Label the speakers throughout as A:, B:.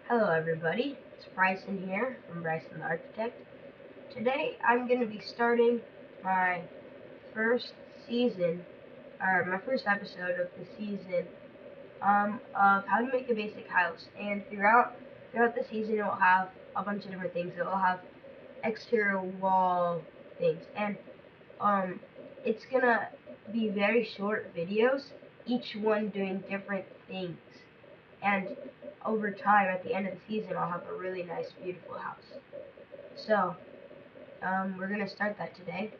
A: Hello everybody, it's Bryson here from Bryson the Architect. Today I'm going to be starting my first season, or my first episode of the season of how to make a basic house. And throughout the season it will have a bunch of different things. It will have exterior wall things, and um, it's going to be very short videos, each one doing different things. And over time, at the end of the season, I'll have a really nice, beautiful house. So, we're gonna start that today.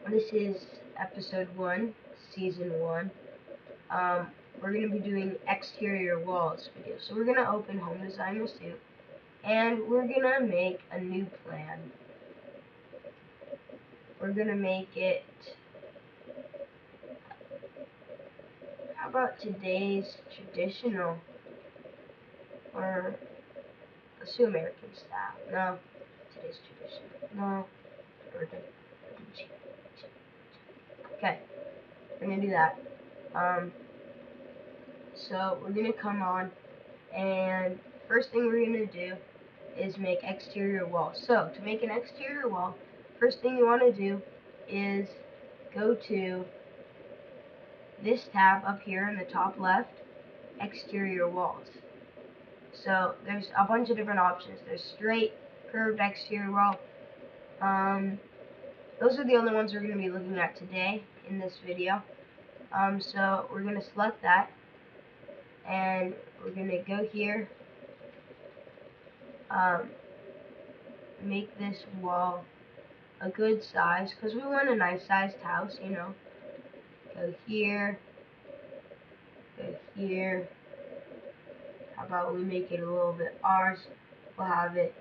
A: This is episode 1, season 1. Um, we're gonna be doing exterior walls video. So we're gonna open Home Designer Suite, and we're gonna make a new plan. We're gonna make it. How about today's traditional, or let's do American style? No, today's traditional. No, or okay, we're gonna do that. So we're gonna come on, and first thing we're gonna do is make exterior walls. So to make an exterior wall, first thing you want to do is go to this tab up here in the top left, exterior walls. So there's a bunch of different options. There's straight, curved exterior wall. Those are the only ones we're going to be looking at today in this video. So we're going to select that, and we're going to go here, make this wall a good size, because we want a nice sized house, you know. Go here, go here. How about we make it a little bit ours? We'll have it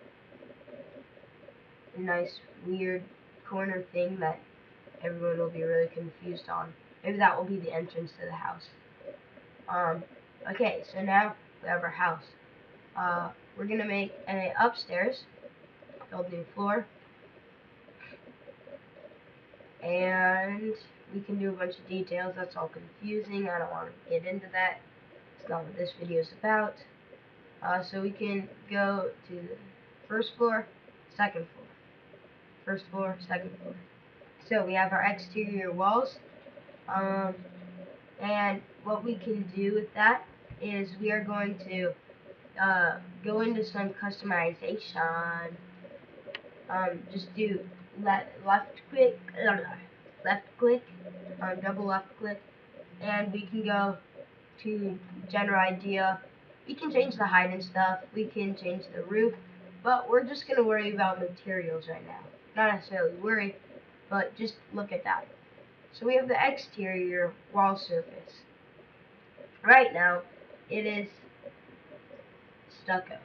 A: a nice weird corner thing that everyone will be really confused on. Maybe that will be the entrance to the house. Okay, so now we have our house. We're gonna make an upstairs, build new floor, and we can do a bunch of details. That's all confusing. I don't want to get into that. It's not what this video is about. So we can go to the first floor, second floor, first floor, second floor. So we have our exterior walls, and what we can do with that is we are going to go into some customization. Just do left click, double left click, and we can go to general idea. We can change the height and stuff. We can change the roof, but we're just gonna worry about materials right now. Not necessarily worry, but just look at that. So we have the exterior wall surface. Right now, it is stucco,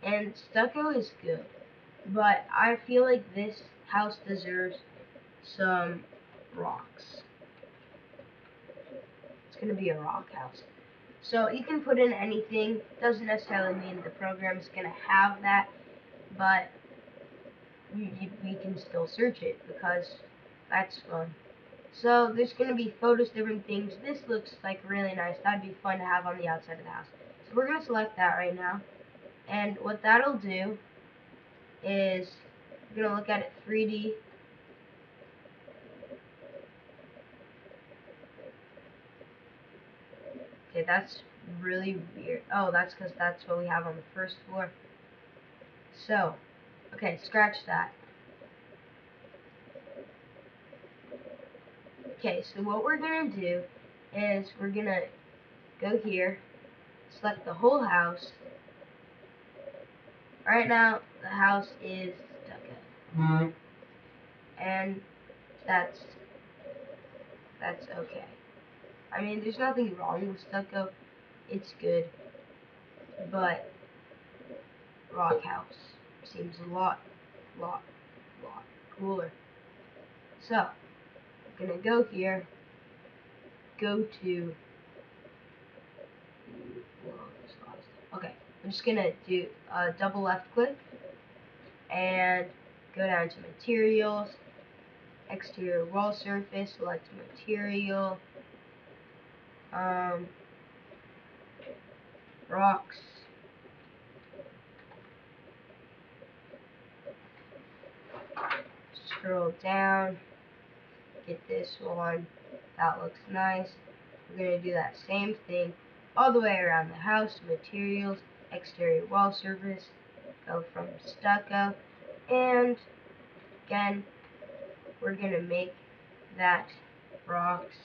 A: and stucco is good, but I feel like this house deserves some rocks. It's gonna be a rock house. So you can put in anything. Doesn't necessarily mean the program is going to have that, but we can still search it because that's fun. So there's going to be photos, different things. This looks like really nice. That'd be fun to have on the outside of the house. So we're going to select that right now. And what that'll do is we're going to look at it 3D. Okay, that's really weird. Oh, that's because that's what we have on the first floor. So, okay, scratch that. Okay, so what we're going to do is we're going to go here, select the whole house. Right now, the house is stucco. And that's okay. I mean, there's nothing wrong with stucco. It's good. But rock house seems a lot cooler. So, I'm going to go here, go to, okay, I'm just going to do a double left click and go down to materials, exterior wall surface, select material, rocks, Scroll down, get this one. That looks nice. We're going to do that same thing all the way around the house. Materials, exterior wall surface, go from stucco, and again, we're going to make that rocks.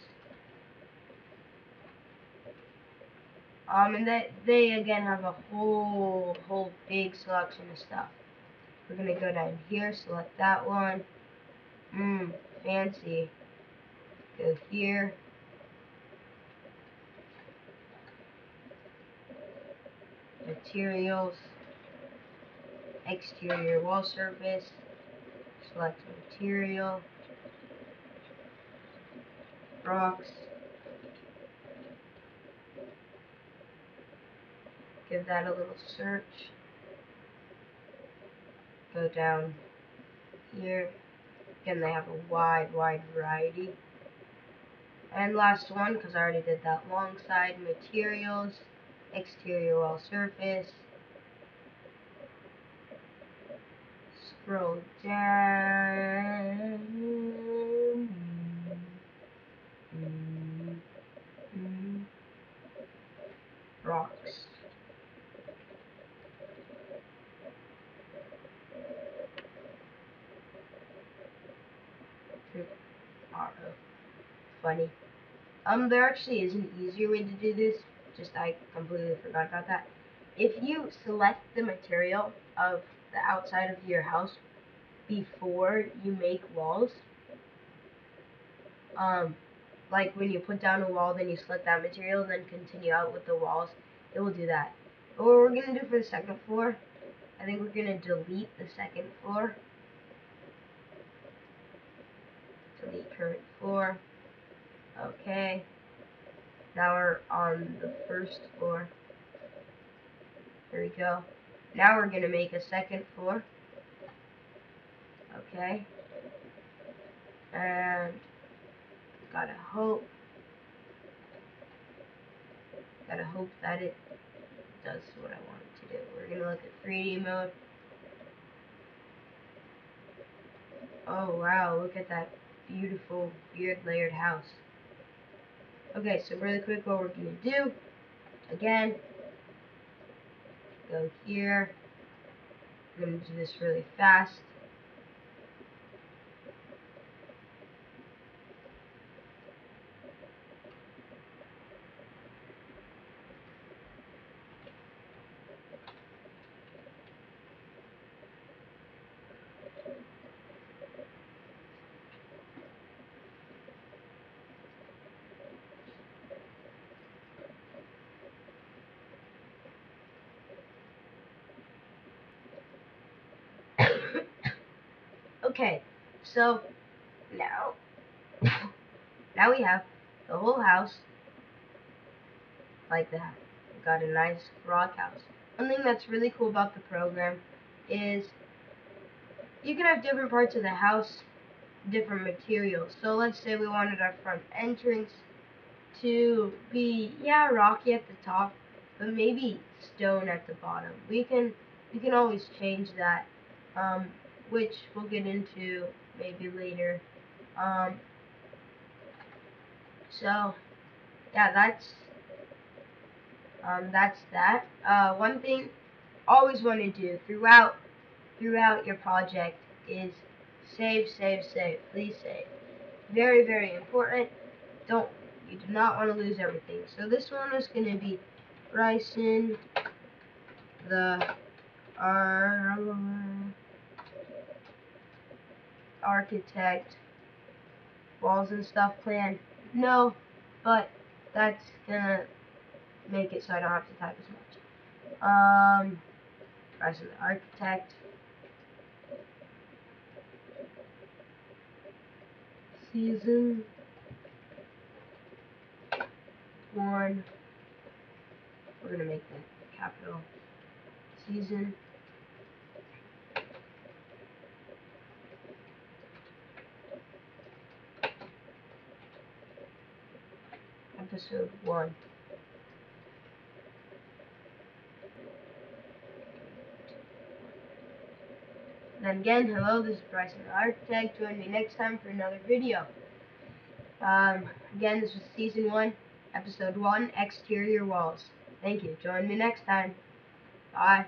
A: And they again have a whole big selection of stuff. We're gonna go down here, select that one. Fancy. Go here. Materials. Exterior wall surface. Select material. Rocks. Give that a little search. Go down here. Again, they have a wide variety. And last one, because I already did that long side, materials, exterior wall surface. Scroll down. Rocks. Funny. There actually is an easier way to do this. Just I completely forgot about that. If you select the material of the outside of your house before you make walls, like when you put down a wall, then you select that material, then continue out with the walls, it will do that. But what we're gonna do for the second floor, I think we're gonna delete the second floor. Delete current floor. Okay. Now we're on the first floor. There we go. Now we're gonna make a second floor. Okay. And gotta hope that it does what I want it to do. We're gonna look at 3D mode. Oh wow, look at that beautiful weird layered house. Okay, so really quick what we're gonna do, again, go here. We're gonna do this really fast. Okay, so now we have the whole house like that. We've got a nice rock house. One thing that's really cool about the program is you can have different parts of the house, different materials. So let's say we wanted our front entrance to be, yeah, rocky at the top, but maybe stone at the bottom. We can always change that, which we'll get into maybe later. So yeah, that's that. One thing always want to do throughout your project is save. Please save. Very important. You do not want to lose everything. So this one is going to be Bryson the architect walls and stuff plan. No, but that's gonna make it so I don't have to type as much. Bryson the architect. Season 1. We're gonna make that capital. Season. Episode 1. Then again, hello, this is Bryson the Architect. Join me next time for another video. Again, this was Season 1, Episode 1, Exterior Walls. Thank you. Join me next time. Bye.